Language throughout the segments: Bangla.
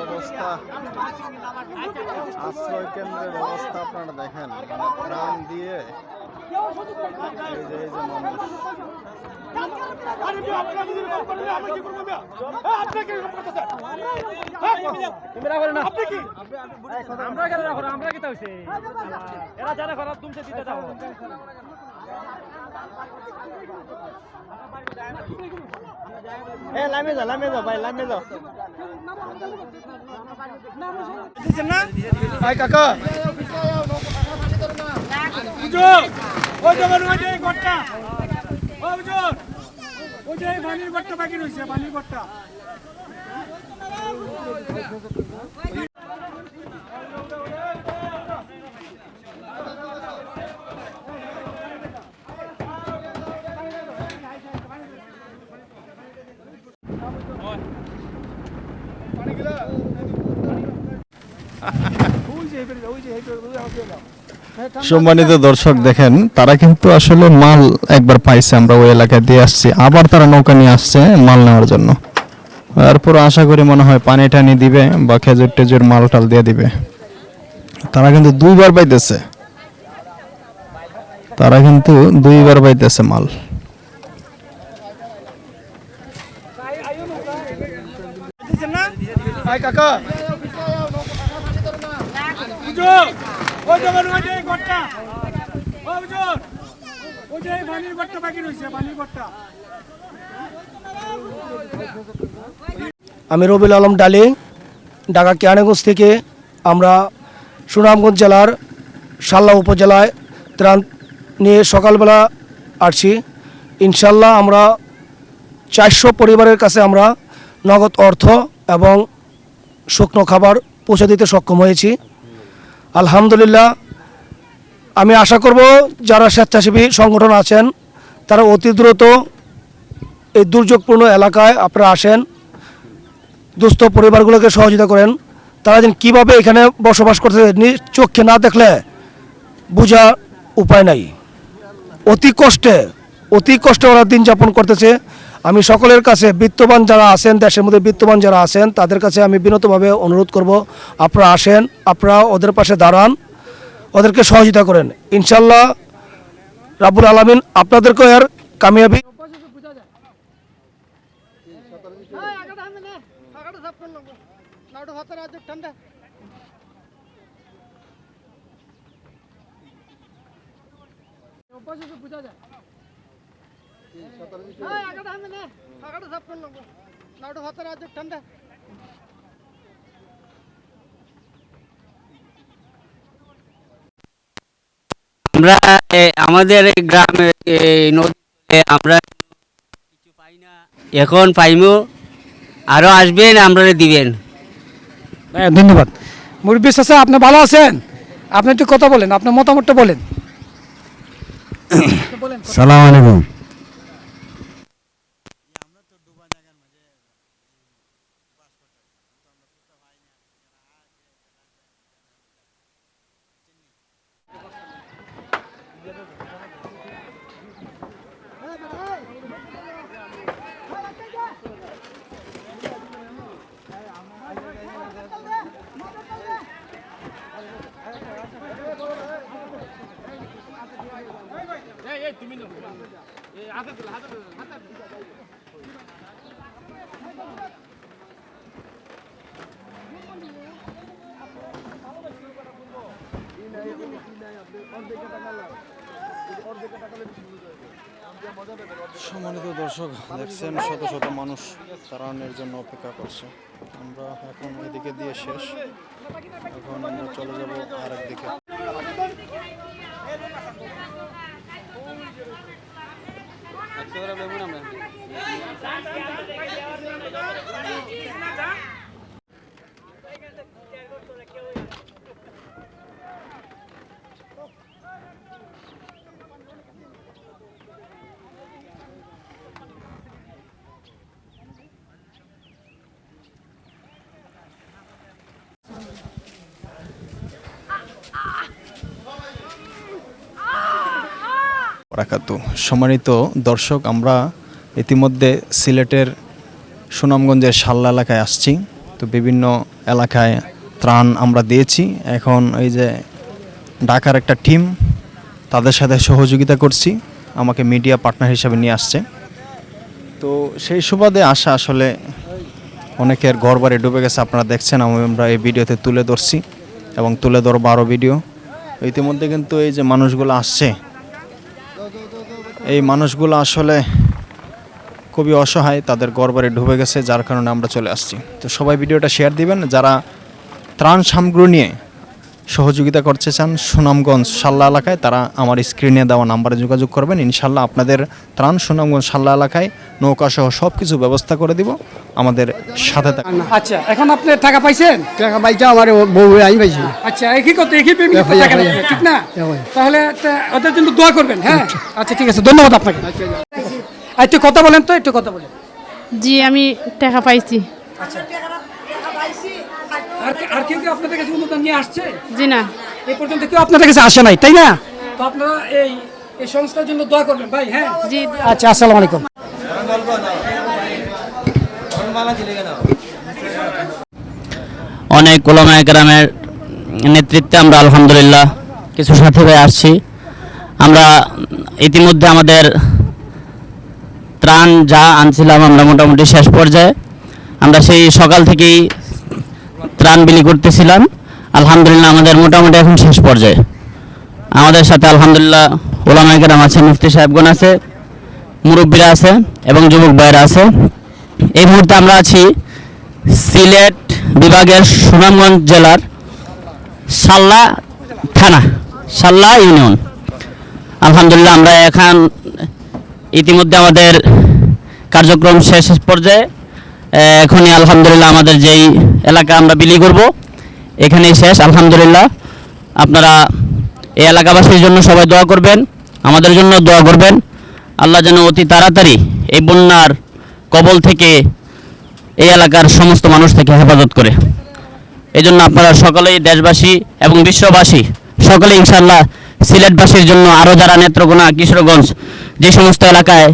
অবস্থা আশ্রয় কেন্দ্রের অবস্থা আপনারা দেখেন, প্রাণ দিয়ে এই যে মানুষ লামে যাও ভাই, লামে যাও কাকা। সম্মানিত দর্শক দেখেন, তারা কিন্তু আসলে মাল একবার পাইছে, আমরা ওই এলাকায় দিয়ে আসছি, আবার তারা নৌকা নিয়ে আসছে মাল নেওয়ার জন্য। তারপর আশা করি মনে হয় পানি টানি দিবে বা খেজুর টেজুর মাল টাল দিয়ে দিবে। তারা কিন্তু দুইবার পাইতেছে মাল। কাকা আমি রবিউল আলম ডালি, ঢাকা কেরানীগঞ্জ থেকে আমরা সুনামগঞ্জ জেলার শাল্লা উপজেলায় ত্রাণ নিয়ে সকালবেলা আসছি। ইনশাল্লাহ আমরা 400 পরিবারের কাছে আমরা নগদ অর্থ এবং শুকনো খাবার পৌঁছে দিতে সক্ষম হয়েছি। আলহামদুলিল্লাহ। আমি আশা করব যারা স্বেচ্ছাসেবী সংগঠন আছেন তারা অতি দ্রুত এই দুর্যোগপূর্ণ এলাকায় আপনারা আসেন, দুস্থ পরিবারগুলোকে সহযোগিতা করেন। তারা যেন কীভাবে এখানে বসবাস করতেছে নিজ চোখে না দেখলে বোঝার উপায় নাই। অতি কষ্টে ওরা দিন যাপন করতেছে। আমি সকলের কাছে বিত্তবান যারা আছেন, দেশের মধ্যে বিত্তবান যারা আছেন, তাদের কাছে আমি বিনতভাবে অনুরোধ করব, আপনারা আসেন, আপনারা ওদের পাশে দাঁড়ান, ওদেরকে সহযোগিতা করেন। ইনশাল্লাহ রাব্বুল আলামিন আপনাদেরকে এর কামিয়াবি আমরা আমাদের গ্রামে নদীতে আমরা কিছু পাই না, এখন পাইমু, আরো আসবেন, আমরা দিবেন। ধন্যবাদ। মুরব্বী চাচা, আপনি ভালো আছেন? আপনি একটু কথা বলেন, আপনার মতামতটা বলেন। সালাম আলাইকুম। সম্মানিত দর্শক দেখছেন, শত শত মানুষ ত্রাণের জন্য অপেক্ষা করছে। আমরা এখন এদিকে দিয়ে শেষ, এখন আমরা চলে যাব আরেক দিকে। বারাকাতু। সম্মানিত দর্শক, আমরা ইতিমধ্যে সিলেটের সুনামগঞ্জের শাল্লা এলাকায় আসছি। তো বিভিন্ন এলাকায় ত্রাণ আমরা দিয়েছি। এখন এই যে ঢাকার একটা টিম, তাদের সাথে সহযোগিতা করছি, আমাকে মিডিয়া পার্টনার হিসেবে নিয়ে আসছে। তো সেই সুবাদে আসা, আসলে অনেকের ঘরবাড়ি ডুবে গেছে, আপনারা দেখছেন, আমরা এই ভিডিওতে তুলে ধরছি এবং তুলে ধরবো আরও ভিডিও। ইতিমধ্যে কিন্তু এই যে মানুষগুলো আসছে, এই মানুষগুলো আসলে খুবই অসহায়, তাদের ঘরবাড়ি ডুবে গেছে, যার কারণে আমরা চলে আসছি। তো সবাই ভিডিওটা শেয়ার দিবেন। যারা ত্রাণ সামগ্রী নিয়ে সহযোগিতা করতে চান সুনামগঞ্জ শাল্লা এলাকায়, তারা আমার স্ক্রিনে দেওয়া নাম্বারে যোগাযোগ করবেন। ইনশাল্লাহ আপনাদের ত্রাণ সুনামগঞ্জ শাল্লা এলাকায় নৌকাসহ সব কিছু ব্যবস্থা করে দিব। আমাদের সাথে থাকুন। আচ্ছা, এখন আপনি টাকা পাইছেন? টাকা পাইছে আমার বউ, আমি পাইছি। আচ্ছা, একই কথা, একই পেমেন্ট টাকা নেবে, ঠিক না? তাহলে ওদের জন্য দোয়া করবেন। হ্যাঁ, আচ্ছা ঠিক আছে, ধন্যবাদ আপনাকে। একটু কথা বলেন তো, একটু কথা বলেন। জি, আমি টাকা পাইছি। আর কেউ কি আপনাদের কাছে অনুদান নিয়ে আসছে? জি না, এই পর্যন্ত কেউ আপনাদের কাছে আসে নাই, তাই না? তো আপনারা এই সংস্থার জন্য দোয়া করবেন ভাই। হ্যাঁ জি। আচ্ছা, আসসালামু আলাইকুম। অনেক ওলামায়ে কেরামের নেতৃত্বে আমরা আলহামদুলিল্লাহ কিছু সাথী ভাই আসছি। আমরা ইতিমধ্যে আমাদের ত্রাণ যা আনছিলাম আমরা মোটামুটি শেষ পর্যায়ে। আমরা সেই সকাল থেকেই ত্রাণ বিলি করতেছিলাম। আলহামদুলিল্লাহ আমাদের মোটামুটি এখন শেষ পর্যায়ে। আমাদের সাথে আলহামদুলিল্লাহ ওলামায়ে কেরাম আছে, মুফতি সাহেবগণ আছে, মুরব্বীরা আছে এবং যুবক ভাইয়েরা আছে। এই মুহূর্তে আমরা আছি সিলেট বিভাগের সুনামগঞ্জ জেলার শাল্লা থানা, শাল্লা ইউনিয়ন। আলহামদুলিল্লাহ আমরা এখন ইতিমধ্যে আমাদের কার্যক্রম শেষ পর্যায়ে। এখনই আলহামদুলিল্লাহ আমাদের যেই এলাকা আমরা বিলি করব এখানেই শেষ আলহামদুলিল্লাহ। আপনারা এই এলাকাবাসীর জন্য সবাই দোয়া করবেন, আমাদের জন্য দোয়া করবেন। আল্লাহ যেন অতি তাড়াতাড়ি এই বন্যার কবল থেকে এই এলাকার সমস্ত মানুষ থেকে হেফাজত করে। এই জন্য আপনারা সকলেই, দেশবাসী এবং বিশ্ববাসী সকলে ইনশাআল্লাহ সিলেটবাসীর জন্য, আরও যারা নেত্রকোনা, কিশোরগঞ্জ, যে সমস্ত এলাকায়,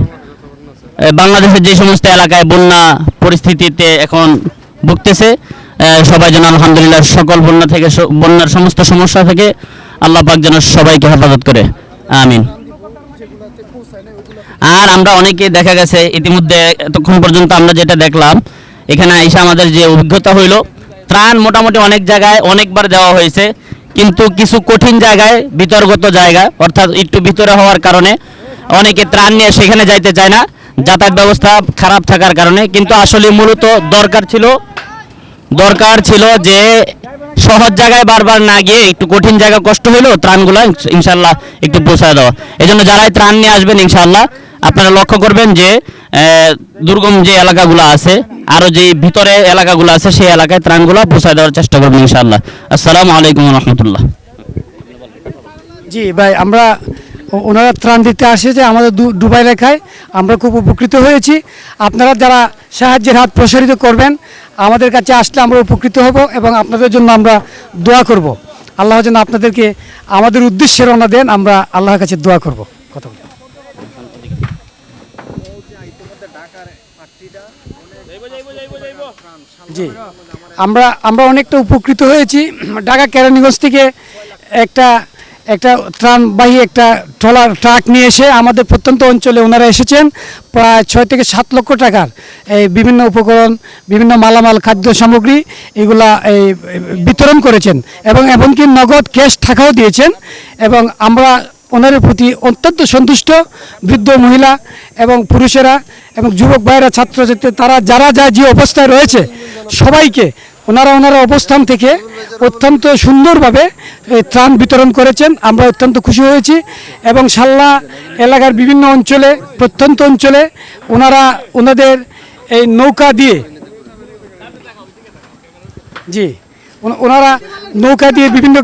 বাংলাদেশের যে সমস্ত এলাকায় বন্যা পরিস্থিতিতে এখন ভুগতেছে, সবাই যেন আলহামদুলিল্লাহ সকল বন্যা থেকে, বন্যার সমস্ত সমস্যা থেকে আল্লাহ পাক যেন সবাইকে হেফাজত করে, আমিন। আর আমরা অনেকে দেখা গেছে ইতিমধ্যে এতক্ষণ পর্যন্ত আমরা যেটা দেখলাম, এখানে এসে আমাদের যে অভিজ্ঞতা হইল, ত্রাণ মোটামুটি অনেক জায়গায় অনেকবার দেওয়া হয়েছে, কিন্তু কিছু কঠিন জায়গায়, বিতর্গত জায়গায়, অর্থাৎ একটু ভিতরে হওয়ার কারণে অনেকে ত্রাণ নিয়ে সেখানে যাইতে চায় না, যাতায়াত ব্যবস্থা খারাপ থাকার কারণে। কিন্তু আসলে মূলত দরকার ছিল যে সহজ জায়গায় বারবার না গিয়ে একটু কঠিন জায়গা কষ্ট হইলেও ত্রাণগুলো ইনশাল্লাহ একটু পৌঁছায় দেওয়া। এই জন্য যারাই ত্রাণ নিয়ে আসবেন ইনশাল্লাহ আপনারা লক্ষ্য করবেন যে দুর্গম যে এলাকাগুলো আছে, আরও যে ভিতরে এলাকাগুলো আছে, সেই এলাকায় ত্রাণগুলো পৌঁছায় দেওয়ার চেষ্টা করবেন ইনশাল্লাহ। আসসালামু আলাইকুম রহমতুল্লাহ। জি ভাই, আমরা ওনারা ত্রাণ দিতে আসে যে আমাদের ডুবাই রেখায়, আমরা খুব উপকৃত হয়েছি। আপনারা যারা সাহায্যের হাত প্রসারিত করবেন, আমাদের কাছে আসলে আমরা উপকৃত হব এবং আপনাদের জন্য আমরা দোয়া করব। আল্লাহ যেন আপনাদেরকে আমাদের উদ্দেশ্যে রওনা দেন, আমরা আল্লাহর কাছে দোয়া করব। কথা বলি। জি, আমরা অনেকটা উপকৃত হয়েছি। ঢাকা কেরানীগঞ্জ থেকে একটা ত্রাণবাহী একটা ট্রলার ট্রাক নিয়ে এসে আমাদের প্রত্যন্ত অঞ্চলে ওনারা এসেছেন। প্রায় 6 থেকে 7 লক্ষ টাকার এই বিভিন্ন উপকরণ, বিভিন্ন মালামাল, খাদ্য সামগ্রী এগুলা এই বিতরণ করেছেন এবং এমনকি নগদ ক্যাশ টাকাও দিয়েছেন। এবং আমরা ওনাদের প্রতি অত্যন্ত সন্তুষ্ট। বৃদ্ধ মহিলা এবং পুরুষেরা এবং যুবক ভাইয়েরা, ছাত্রছাত্রী, তারা যারা যে অবস্থায় রয়েছে সবাইকে ওনারা অবস্থান থেকে অত্যন্ত সুন্দরভাবে ত্রাণ বিতরণ করেছেন। আমরা অত্যন্ত খুশি হয়েছি এবং শাল্লা এলাকার বিভিন্ন অঞ্চলে, প্রত্যন্ত অঞ্চলে ওনাদের এই নৌকা দিয়ে, জি, ওনারা নৌকা দিয়ে বিভিন্ন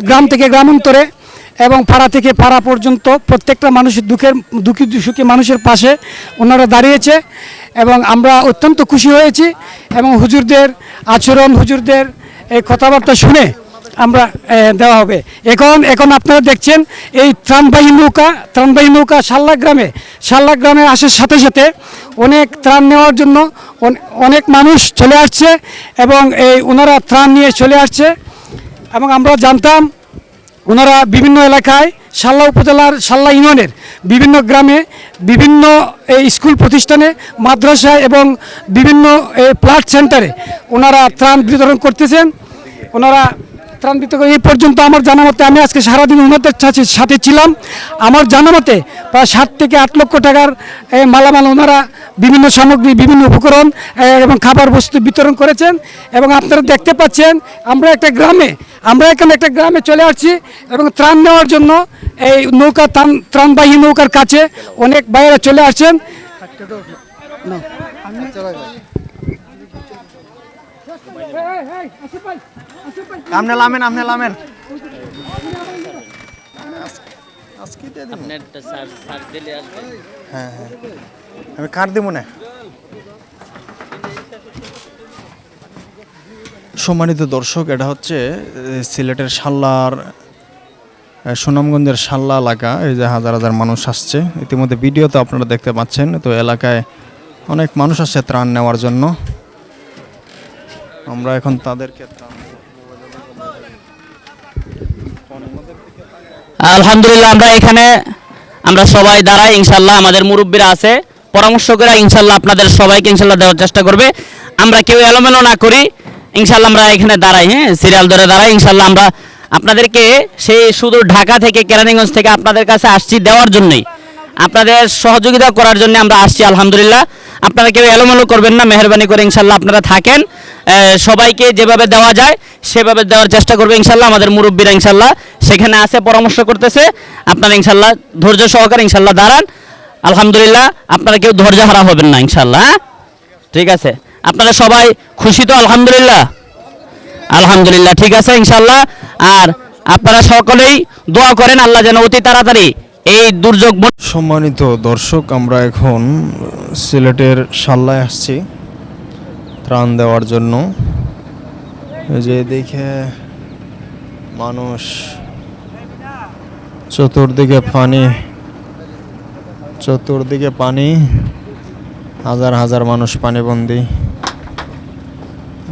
গ্রাম থেকে গ্রামান্তরে এবং পাড়া থেকে পাড়া পর্যন্ত প্রত্যেকটা মানুষের দুঃখী সুখী মানুষের পাশে ওনারা দাঁড়িয়েছে এবং আমরা অত্যন্ত খুশি হয়েছি। এবং হুজুরদের আচরণ, হুজুরদের এই কথাবার্তা শুনে আমরা দেওয়া হবে। এখন আপনারা দেখছেন এই ত্রাণবাহী নৌকা শাল্লা গ্রামে আসার সাথে সাথে অনেক ত্রাণ নেওয়ার জন্য অনেক মানুষ চলে আসছে এবং ওনারা ত্রাণ নিয়ে চলে আসছে এবং আমরা জানতাম ওনারা বিভিন্ন এলাকায় শাল্লা উপজেলার শাল্লা ইউনিয়নের বিভিন্ন গ্রামে বিভিন্ন স্কুল প্রতিষ্ঠানে মাদ্রাসায় এবং বিভিন্ন প্লাট সেন্টারে ওনারা ত্রাণ বিতরণ করতেছেন। ওনারা ত্রাণ বিতরণ এই পর্যন্ত আমার জানা মতে, আমি আজকে সারাদিন ওনাদের সাথে ছিলাম, আমার জানা মতে প্রায় 7 থেকে 8 লক্ষ টাকার মালামাল ওনারা বিভিন্ন সামগ্রী, বিভিন্ন উপকরণ এবং খাবার বস্তু বিতরণ করেছেন। এবং আপনারা দেখতে পাচ্ছেন আমরা এখানে একটা গ্রামে চলে আসছি এবং ত্রাণ নেওয়ার জন্য এই ত্রাণবাহী নৌকার কাছে অনেক বাইরে চলে আসছেন। আপনি লামেন হ্যাঁ আমি কার দিব না। সম্মানিত দর্শক, এটা হচ্ছে সিলেটের শাল্লার সুনামগঞ্জের শাল্লা এলাকা। এই যে হাজার হাজার মানুষ আসছে, ইতিমধ্যে ভিডিওতে আপনারা দেখতে পাচ্ছেন। তো এলাকায় অনেক মানুষ আসছে ত্রাণ নেওয়ার জন্য। আমরা এখন তাদেরকে আলহামদুলিল্লাহ আমরা সবাই দাঁড়াই, ইনশাল্লাহ আমাদের মুরব্বীরা আছে, পরামর্শ করে ইনশাল্লাহ আপনাদের সবাইকে ইনশাল্লাহ দেওয়ার চেষ্টা করবে। আমরা কেউ এলোমেলো না করি, ইনশাল্লাহ আমরা এখানে দাঁড়াই, হ্যাঁ সিরিয়াল ধরে দাঁড়াই। ইনশাল্লাহ আমরা আপনাদেরকে সেই শুধু ঢাকা থেকে, কেরানীগঞ্জ থেকে আপনাদের কাছে আসছি দেওয়ার জন্যই, আপনাদের সহযোগিতা করার জন্য আমরা আসছি। আলহামদুলিল্লাহ আপনারা কেউ এলোমেলো করবেন না, মেহরবানি করে ইনশাল্লাহ আপনারা থাকেন, সবাইকে যেভাবে দেওয়া যায় সেভাবে দেওয়ার চেষ্টা করবে ইনশাল্লাহ। আমাদের মুরব্বীরা ইনশাল্লাহ সেখানে আছে, পরামর্শ করতেছে। আপনারা ইনশাল্লাহ ধৈর্য সহকারে ইনশাল্লাহ দাঁড়ান। আলহামদুলিল্লাহ আপনারা কেউ ধৈর্য হারা হবেন না ইনশাল্লাহ, হ্যাঁ ঠিক আছে। আপনারা সবাই খুশি তো? আলহামদুলিল্লাহ ঠিক আছে ইনশাল্লাহ। আর আপনারা সকলেই দোয়া করেন আল্লাহ যেন অতি তাড়াতাড়ি এই দুর্যোগ। সম্মানিত দর্শক, আমরা এখন সিলেটের শাল্লায় আসছি ত্রাণ দেওয়ার জন্য। এই যে দেখে মানুষ, চতুর্দিকে পানি, হাজার হাজার মানুষ পানিবন্দী।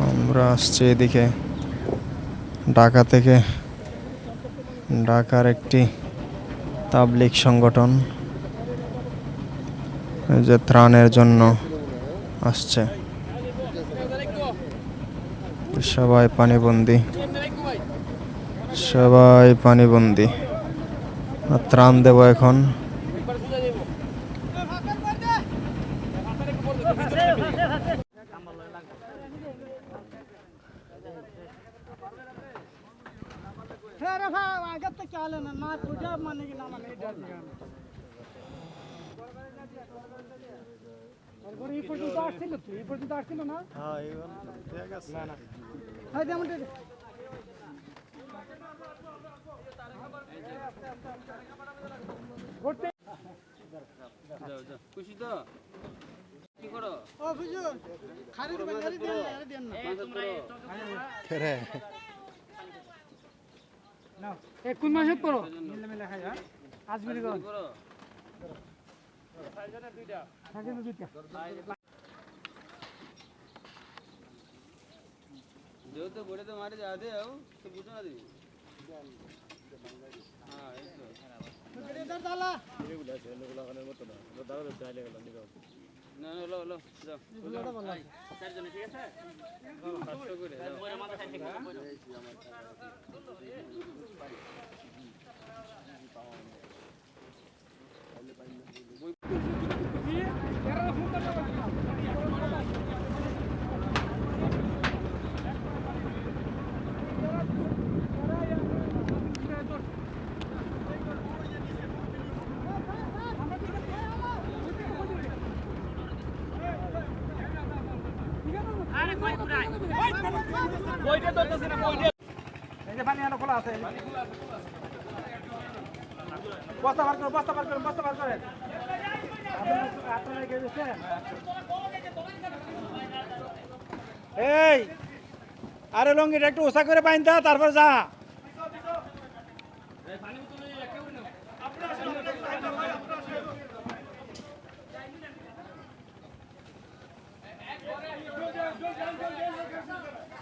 আমরা আসছি এদিকে ঢাকা থেকে, ঢাকার একটি তাবলিগ সংগঠন এই যে ত্রাণের জন্য আসছে। সবাই পানিবন্দী, ত্রাণ দেব এখন। খুশি তো? কি করো? কোন মাসে পড়ো? আজমিরি গঞ্জ। যেহেতু বলে তো মারে যা দে তো বুঝো না দিবি। হ্যাঁ এই তো না হলো যাও চারজনে ঠিক আছে। কষ্ট করে আরে লঙ্গিটা একটু উঁচা করে বাইন দা, তারপর যা।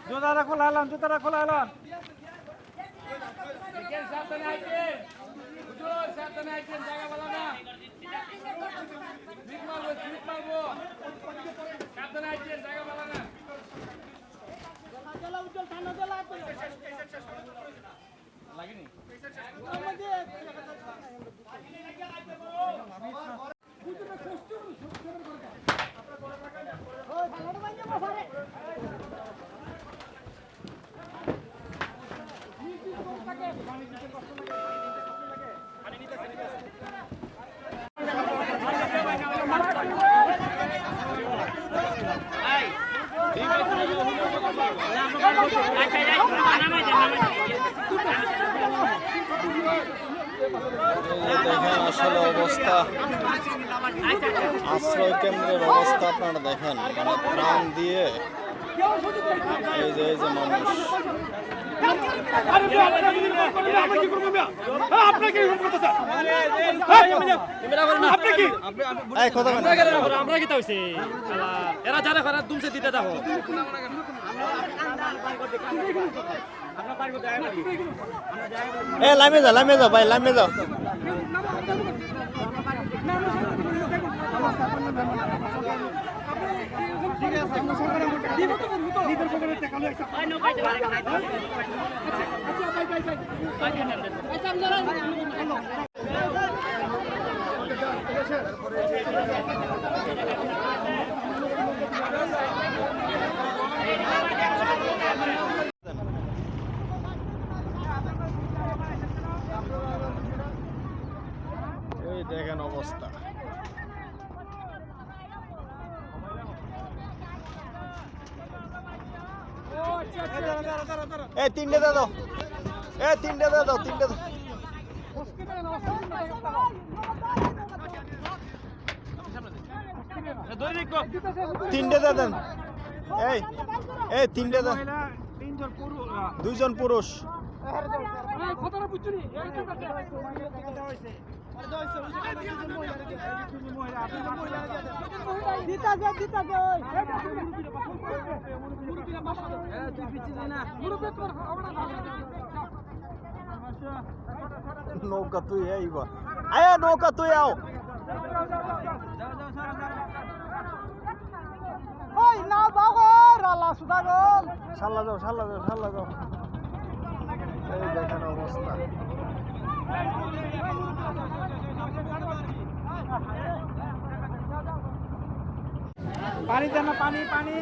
জুতাটা খোলা এলাম, জুতাটা খোলা এলাম। দেখেন আসলে অবস্থা, আশ্রয় কেন্দ্রের অবস্থা আপনারা দেখেন, মানে ত্রাণ দিয়ে এই যে মানুষ লামে যাও ভাই, লামে যাও। এই দেখেন অবস্থা, এই তিনটে দে দাও, এই তিনটে দে দাও, তিনটে তিনটে দে দেন, এই তিনটে দেন, দুইজন পুরুষ। নৌকা তুই আইবা, আয়া নৌকা তুই আও। সাল্লা যাও, সাল্লা যাও, সাল্লা যাও। এই দেখেন অবস্থা, পানি দেন না, পানি পানি।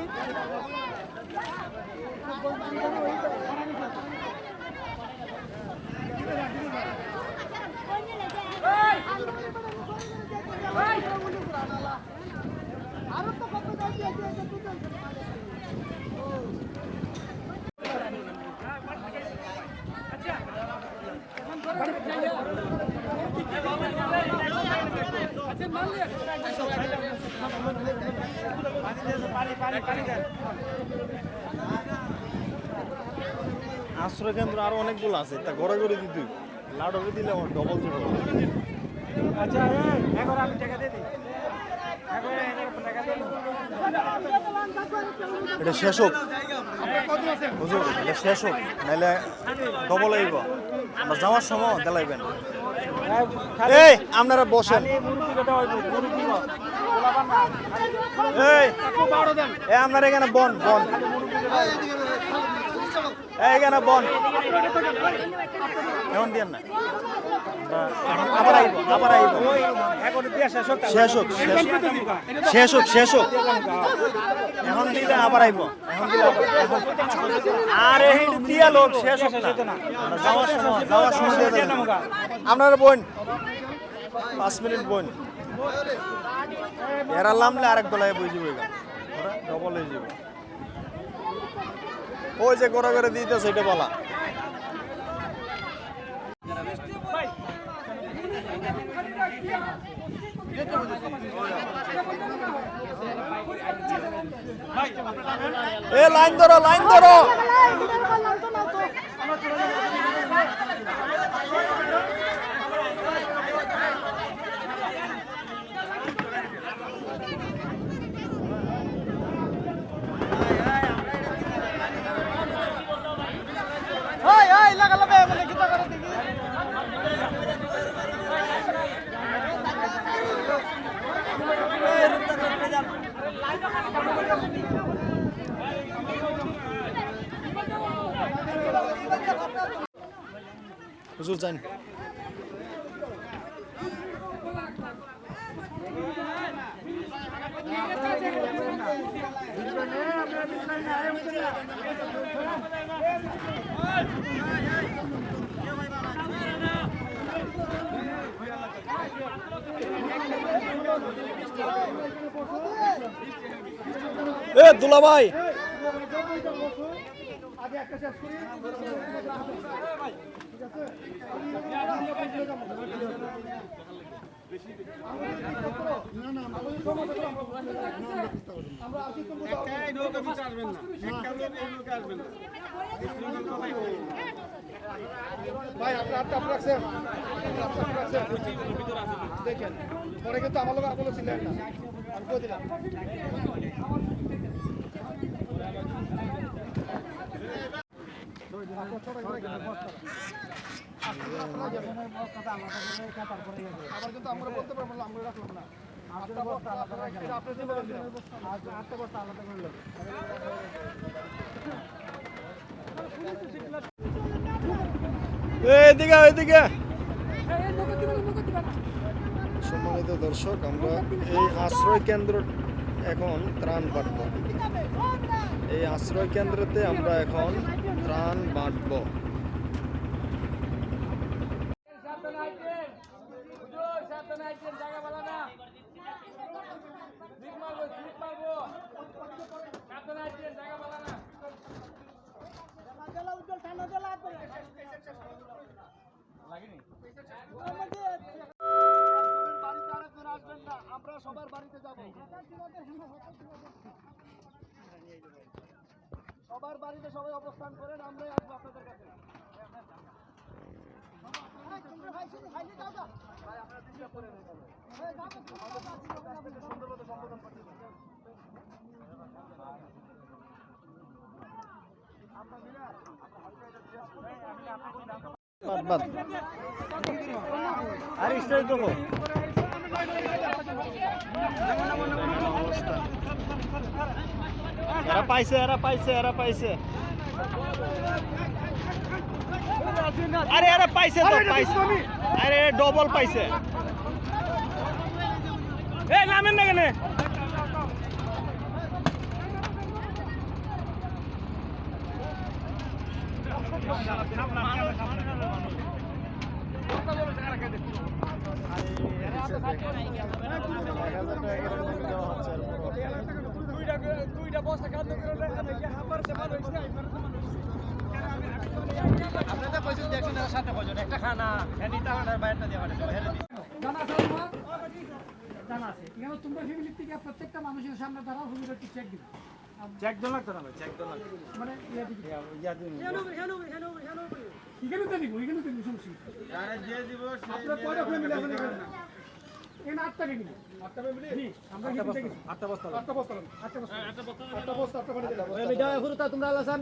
আশ্রয় কেন্দ্র আরো অনেকগুলো আছে, তা ঘরে ঘরে দিতে লাডরে দিলে আমার ডবল জোড়া। আচ্ছা, এখন আমি টাকা দিয়ে দিই। এটা শেষ হোক হুজুর, এটা শেষ হোক, নাইলে ডবল আইব। আমরা যাওয়ার সময় দেলাইবেন। এই আপনারা বসেন, এই আপনারা এখানে বন বন, এখানে বন এমন দিয়েন না, আবার আইব, আবার আইব। শেষ হোক, শেষ হোক, শেষ হোক, এখন দিলে আবার আইব, এখন দিলে আর এই দিয়া লোক শেষ হোক না, যাওয়ার সময় দিয়ে দেন। আপনারা বোন 5 মিনিট বোন, এরা লামলে আরেক দলায় বই যাবে, ডবল হয়ে যাবে। ওই যে গোড়া করে দিতেছে এটা বলা। এ লাইন ধরো, লাইন ধরো। হুজুর যান। এ দুলা ভাই ভাই আপনার হাতটা আপনি রাখছেন দেখেন পরে কিন্তু আমার লোক আপনার ছিলেন না আমি কই দিলাম আবার কিন্তু আমরা বলতে পারবো না আমরা রাখলাম না আটটা বস্তা আলাদা রাখেন আপনি যে বলেন আটটা বস্তা আলাদা করলেন এদিকে এদিকে। সম্মানিত দর্শক, আমরা এই আশ্রয় কেন্দ্র এখন ত্রাণ বাঁটব। এই আশ্রয় কেন্দ্রতে আমরা এখন ত্রাণ বাঁটব। আমরা সবার বাড়িতে যাব সবার বাড়িতে সবাই অবস্থান করেন আমরাই আসবো আপনাদের কাছে আর স্টাইল দেখো। এরা পাইছে এরা পাইছে এরা পাইছে। আরে এরা পাইছে তো পাইছে। আরে ডবল পাইছে। এই নামেন না কেন? দুইটা বস্তা খাদ্য করে আপনাদের পয়সা দেখছেন সাথে কয়জন একটা খানা এনিটা আর বাইরটা দিয়ে পাঠাতে জানা আছে তোমার? জানা আছে। এখানে তোমরা ফ্যামিলি থেকে প্রত্যেকটা মানুষের সামনে দাঁড়াও, হুজুর একটু চেক দিবে। চেক দন লাগতো না ভাই চেক দন লাগতো মানে দিবে। হেনো এখানে তো দিব, এখানে তো দিব সমস্যা নেই। আরে যে দিব আপনারা কয়টা ফ্যামিলি আছেন এখানে? এখানে 8টা ফ্যামিলি। 8টা ফ্যামিলি? জি, আমরা কি দেখি? 8টা বস্তা। 8টা বস্তা। 8টা বস্তা। 8টা বস্তা 8টা পানি দিলাম। এই মিডিয়া ফুরুতা তোমরা আলাসান।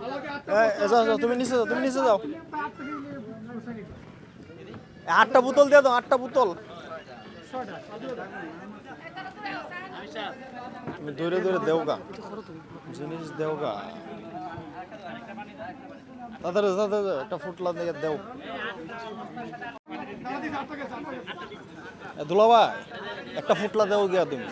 আলাকে 8টা বস্তা। যাও তুমি নিচে যাও, তুমি নিচে যাও। 8টা ফ্যামিলি ব্যবস্থা নিতে। 8টা বোতল দিয়ে দাও, 8টা বোতল। 6টা। তুমি দূরে দূরে দেওগা জিনিস দেওগা তাদের তাদের একটা ফুটলা দিয়ে দেও। দুলা ভাই একটা ফুটলা দেও গিয়া তুমি।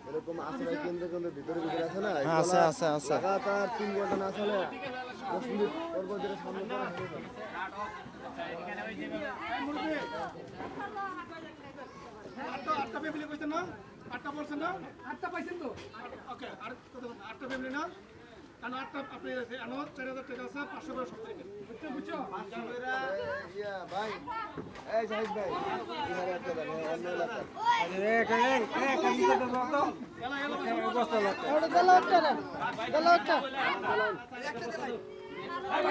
এরকম আশ্রয় কেন্দ্র কেন্দ্র ভিতরে ভিতরে আছে না, আছে আছে আছে। লাগাতার 3 ঘন্টা না চলে 10 মিনিট পর পর যেটা সামনে পড়া আটটা ফ্যামিলি কইছেন না? আটটা বলছেন না? আটটা পাইছেন তো? ওকে, আর কত বলছেন? আটটা ফ্যামিলি না? কারণ আটটা আপনি আনো 4,000 টাকা আছে, 500 করে সব থেকে। বুঝছো? ইয়া ভাই এই জাহিদ ভাই এখানে একটা দেন অন্য এলাকা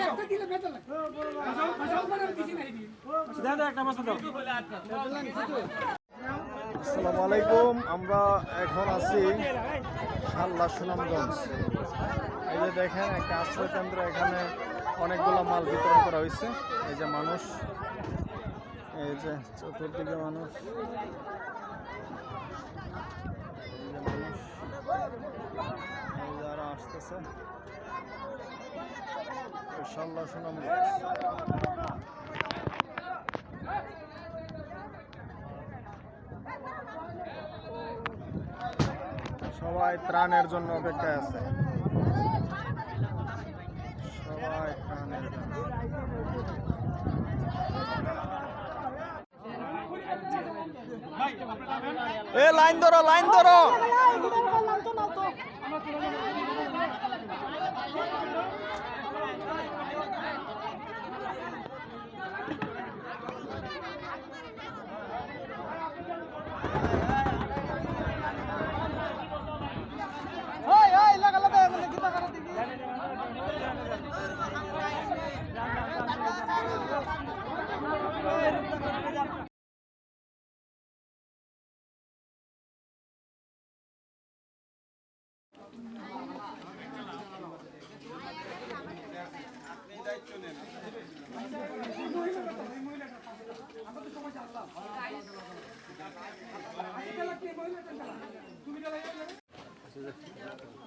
একটা দিলে বেতন লাগে। মানে আর কিছু নাই দি। আসসালামু আলাইকুম। আমরা এখন আছি শাল্লা সুনামগঞ্জ। এই যে দেখেন একটা আশ্রয় কেন্দ্র, এখানে অনেকগুলো মাল বিতরণ করা হয়েছে। এই যে মানুষ, এই যে চতুর্দিকে মানুষ, এই যে আরো আসতেছে শাল্লা সুনামগঞ্জ। সবাই ত্রাণের জন্য অপেক্ষায় আছে, সবাই ত্রাণের জন্য। এ লাইন ধরো, লাইন ধরো।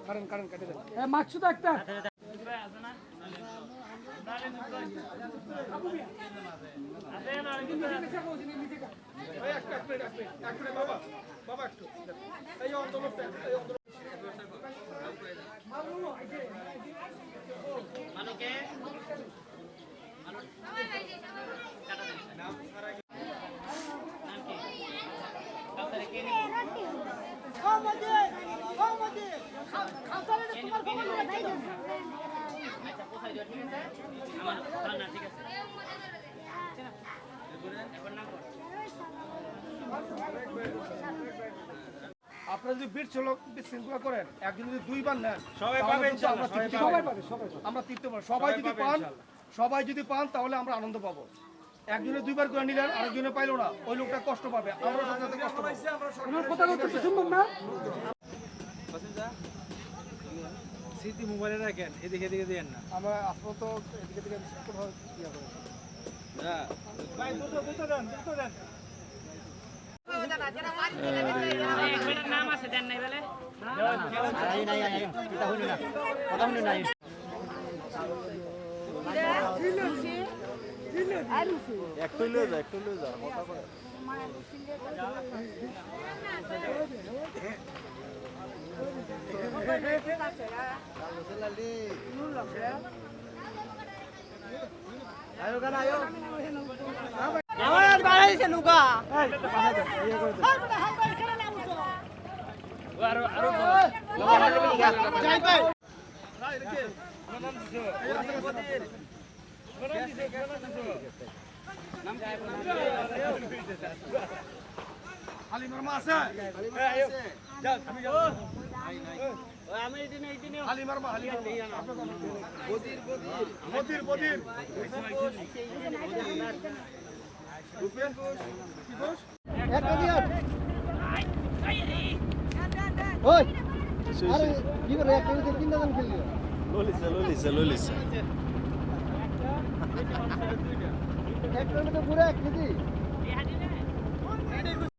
কারণ কেটে দেন। মাকসুদ একটা এক প্লেট বাবা, বাবা একটু এই অন্তর্ভুক্ত আপনারা যদি বিশৃঙ্খলা করেন, একজন যদি দুইবার নেন সবাই পাবে, আমরা তৃপ্ত পাবো। সবাই যদি পান তাহলে আমরা আনন্দ পাবো। একজনে দুইবার করে নিলেন, আরেকজনে পাইলো না, ওই লোকটা কষ্ট পাবে, আমরা সাথে কষ্ট পাবো। আমার কথা বলতে সম্ভব না। স্মৃতি মোবাইলে রাখেন, এদিকে এদিকে দেন না। আমরা আসলে তো এদিকে থেকে কোথাও ইয়া করে ভাই দুটো দেন, দুটো দেন। নাম আছে দেন নাই বলে একটু লয়ে যা, একটু লয়ে যা, কথা করে। আমার বাড়াইছে লুকা হালিমার মা আছে, হালিমার মা, বদির ললিছে